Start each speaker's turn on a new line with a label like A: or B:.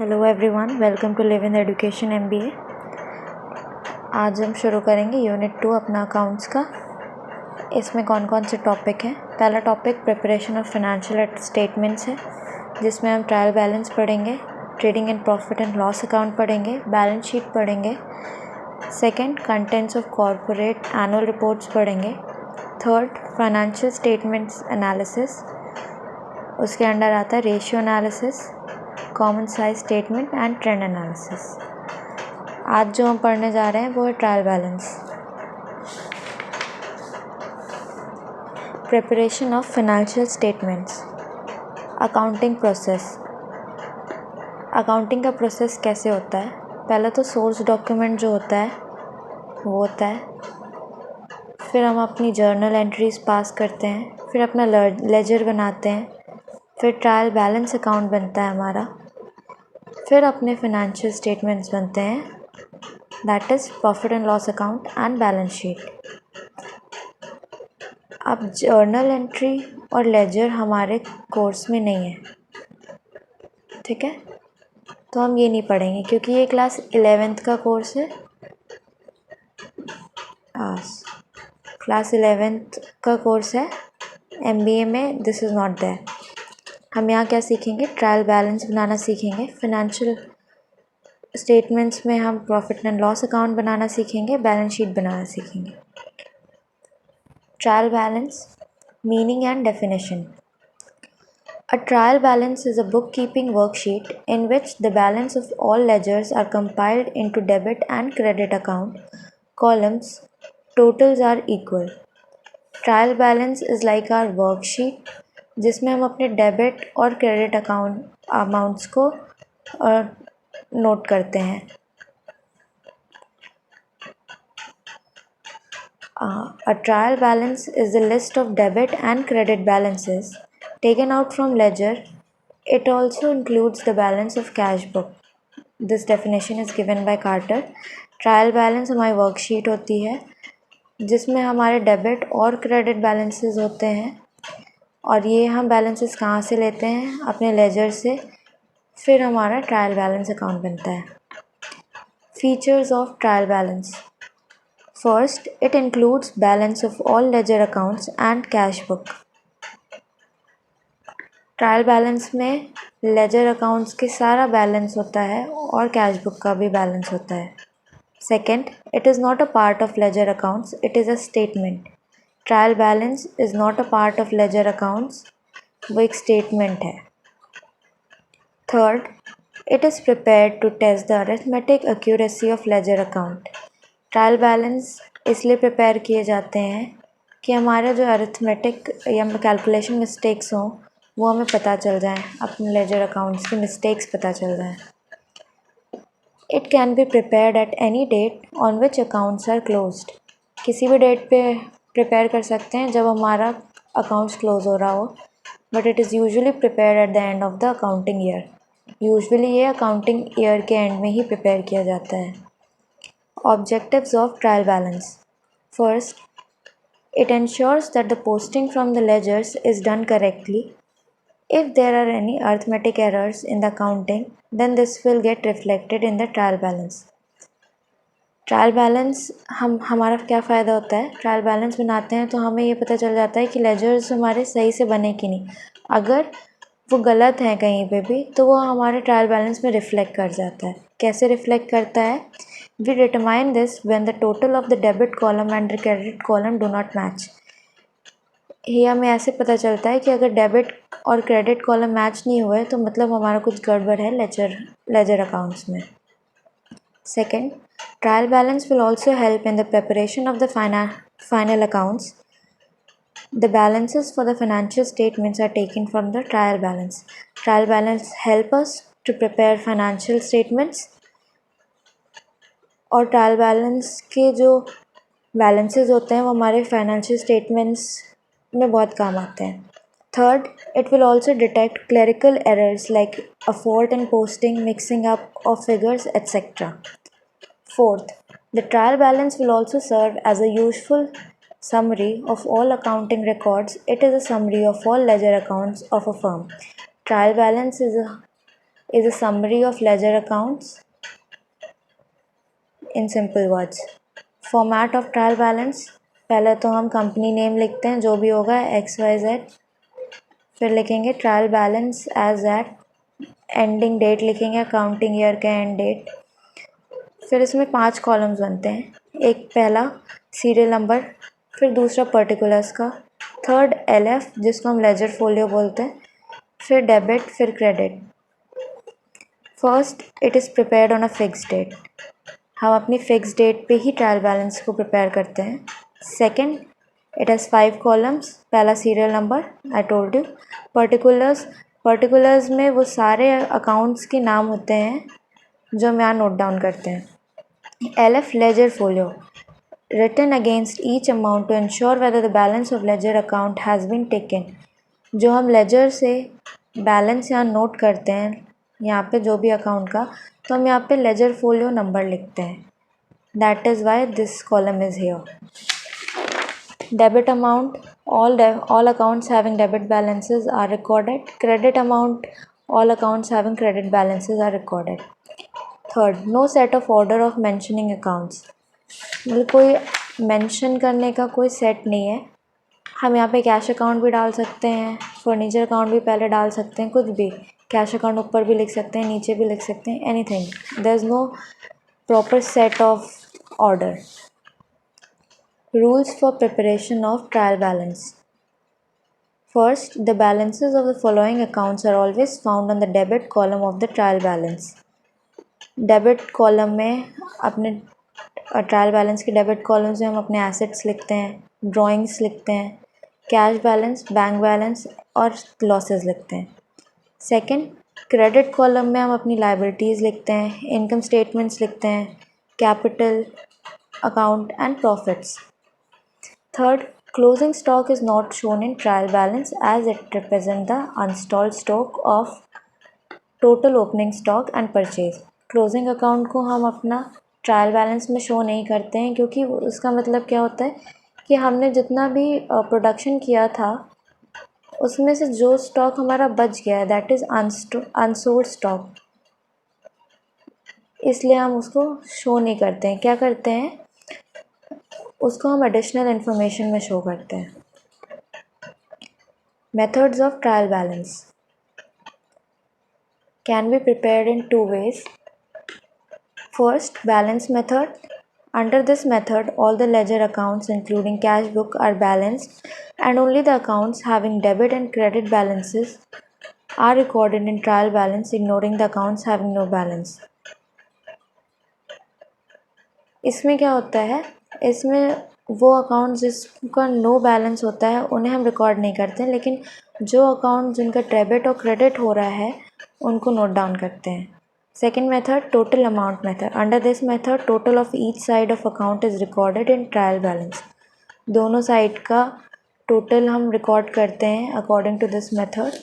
A: Hello everyone, welcome to live in education MBA। आज हम शुरू करेंगे यूनिट 2 अपना अकाउंट्स का। इसमें कौन कौन से टॉपिक हैं। पहला topic preparation of financial statements है, जिसमें हम ट्रायल बैलेंस पढ़ेंगे, trading and profit and loss account पढ़ेंगे, बैलेंस शीट पढ़ेंगे। Second, contents of corporate annual reports पढ़ेंगे। थर्ड, फाइनेंशियल स्टेटमेंट्स एनालिसिस, उसके अंडर आता है ratio analysis, common size statement and trend analysis. आज जो हम पढ़ने जा रहे हैं वो है trial balance. Preparation of financial statements. Accounting process. Accounting का प्रोसेस कैसे होता है। पहले तो सोर्स डॉक्यूमेंट जो होता है वो होता है, फिर हम अपनी जर्नल एंट्रीज पास करते हैं, फिर अपना लेजर बनाते हैं, फिर ट्रायल बैलेंस अकाउंट बनता है हमारा, फिर अपने फाइनेंशियल स्टेटमेंट्स बनते हैं, that is profit and loss account and balance sheet. अब जर्नल एंट्री और लेजर हमारे कोर्स में नहीं है, ठीक है, तो हम ये नहीं पढ़ेंगे क्योंकि ये क्लास 11th का कोर्स है। क्लास 11th का कोर्स है MBA में, दिस इज़ नॉट देयर। हम यहाँ क्या सीखेंगे, ट्रायल बैलेंस बनाना सीखेंगे, फाइनेंशियल स्टेटमेंट्स में हम प्रॉफिट एंड लॉस अकाउंट बनाना सीखेंगे, बैलेंस शीट बनाना सीखेंगे। Trial balance meaning and definition. A trial balance is a bookkeeping worksheet in which the balance of all ledgers are compiled into debit and credit account columns. Totals are equal. Trial balance is like our worksheet जिसमें हम अपने debit और credit account amounts को note करते हैं। A trial balance is a list of debit and credit balances taken out from ledger. It also includes the balance of cash book. This definition is given by Carter. Trial balance हमारी worksheet होती है जिसमें हमारे debit और credit balances होते हैं, और ये हम बैलेंसेस कहाँ से लेते हैं, अपने लेजर से, फिर हमारा ट्रायल बैलेंस अकाउंट बनता है। Features of trial balance. First, it includes balance of all ledger accounts and cash book. Trial balance में लेजर अकाउंट्स के सारा बैलेंस होता है और कैश बुक का भी बैलेंस होता है। Second, it is not a part of ledger accounts, it is a statement. Trial balance is not a part of ledger accounts, वो एक स्टेटमेंट है। Third, it is prepared to test the arithmetic accuracy of ledger account. Trial balance इसलिए prepare किए जाते हैं कि हमारे जो अरिथमेटिक या कैलकुलेशन मिस्टेक्स हों वो हमें पता चल जाएं, अपने लेजर अकाउंट्स की मिस्टेक्स पता चल जाएं। It can be prepared at any date on which accounts are closed. किसी भी डेट पे प्रिपेयर कर सकते हैं जब हमारा अकाउंट्स क्लोज हो रहा हो, but it is usually prepared at the end of the accounting year. Usually ये अकाउंटिंग ईयर के एंड में ही प्रिपेयर किया जाता है। Objectives of trial balance. First, it ensures that the posting from the ledgers is done correctly. If there are any arithmetic errors in the accounting, then this will get reflected in the trial balance. Trial balance हमारा क्या फ़ायदा होता है, trial balance बनाते हैं तो हमें ये पता चल जाता है कि लेजर्स हमारे सही से बने कि नहीं। अगर वो गलत हैं कहीं पे भी तो वो हमारे ट्रायल बैलेंस में रिफ्लेक्ट कर जाता है। कैसे रिफ्लेक्ट करता है, we determine this when the total of the debit column and the credit column do not match. ये हमें ऐसे पता चलता है कि अगर डेबिट और क्रेडिट कॉलम मैच नहीं हुए तो मतलब हमारा कुछ गड़बड़ है लेजर अकाउंट्स में। Second, trial balance will also help in the preparation of the final accounts. The balances for the financial statements are taken from the trial balance. Trial balance help us to prepare financial statements, और trial balance के जो balances होते हैं वो हमारे financial statements में बहुत काम आते हैं। Third, it will also detect clerical errors like a fault in posting, mixing up of figures, etc. Fourth, the trial balance will also serve as a useful summary of all accounting records. It is a summary of all ledger accounts of a firm. Trial balance is a is a summary of ledger accounts in simple words. Format of trial balance, पहले तो हम company name लिखते हैं जो भी होगा XYZ, फिर लिखेंगे trial balance as at, ending date लिखेंगे अकाउंटिंग ईयर का एंड डेट। फिर इसमें 5 कॉलम्स बनते हैं, एक पहला सीरियल नंबर, फिर दूसरा पर्टिकुलर्स का, थर्ड LF जिसको हम लेजर फोलियो बोलते हैं, फिर डेबिट, फिर credit. First it is prepared on a fix date, हम अपनी फिक्स डेट पे ही ट्रायल बैलेंस को प्रिपेयर करते हैं। सेकंड इट हैज़ 5 कॉलम्स, पहला serial number I told you, particulars में वो सारे अकाउंट्स के नाम होते हैं जो हम यहाँ नोट डाउन करते हैं। LF ledger folio, written against each amount to ensure whether the balance of ledger account has been taken, जो हम लेजर से बैलेंस यहाँ नोट करते हैं यहाँ पे जो भी अकाउंट का, तो हम यहाँ पे लेजर फोलियो नंबर लिखते हैं, that is why this column is here. Debit amount, all accounts having debit balances are recorded. Credit amount, all accounts having credit balances are recorded. Third, no set of order of mentioning accounts, मतलब कोई mention करने का कोई set नहीं है। हम यहाँ पे कैश अकाउंट भी डाल सकते हैं, फर्नीचर अकाउंट भी पहले डाल सकते हैं, कुछ भी, कैश अकाउंट ऊपर भी लिख सकते हैं, नीचे भी लिख सकते हैं, anything, there is no proper set of order. Rules for preparation of trial balance. First, the balances of the following accounts are always found on the debit column of the trial balance. Debit column में अपने trial balance के debit column से हम अपने assets लिखते हैं, drawings लिखते हैं, कैश बैलेंस, बैंक बैलेंस और लॉसेस लिखते हैं। सेकंड, क्रेडिट कॉलम में हम अपनी लायबिलिटीज़ लिखते हैं, इनकम स्टेटमेंट्स लिखते हैं, capital account and profits. Third, closing stock is not shown in trial balance as it represent the unsold stock of total opening stock and purchase. Closing account को हम अपना ट्रायल बैलेंस में show नहीं करते हैं, क्योंकि उसका मतलब क्या होता है कि हमने जितना भी प्रोडक्शन किया था उसमें से जो स्टॉक हमारा बच गया है दैट इज़ अनसोल्ड स्टॉक, इसलिए हम उसको शो नहीं करते हैं। क्या करते हैं, उसको हम एडिशनल इन्फॉर्मेशन में शो करते हैं। Methods of trial balance can be prepared in 2 ways. First, balance method. Under this method, all the ledger accounts including cash book are balanced and only the accounts having debit and credit balances are recorded in trial balance, ignoring the accounts having no balance. इसमें क्या होता है, इसमें वो account जिसका no balance होता है उन्हें हम रिकॉर्ड नहीं करते, लेकिन जो अकाउंट जिनका डेबिट और क्रेडिट हो रहा है उनको नोट डाउन करते हैं। Second method, total amount method. Under this method total of each side of account is recorded in trial balance, दोनों साइड का टोटल हम रिकॉर्ड करते हैं अकॉर्डिंग टू दिस मेथड।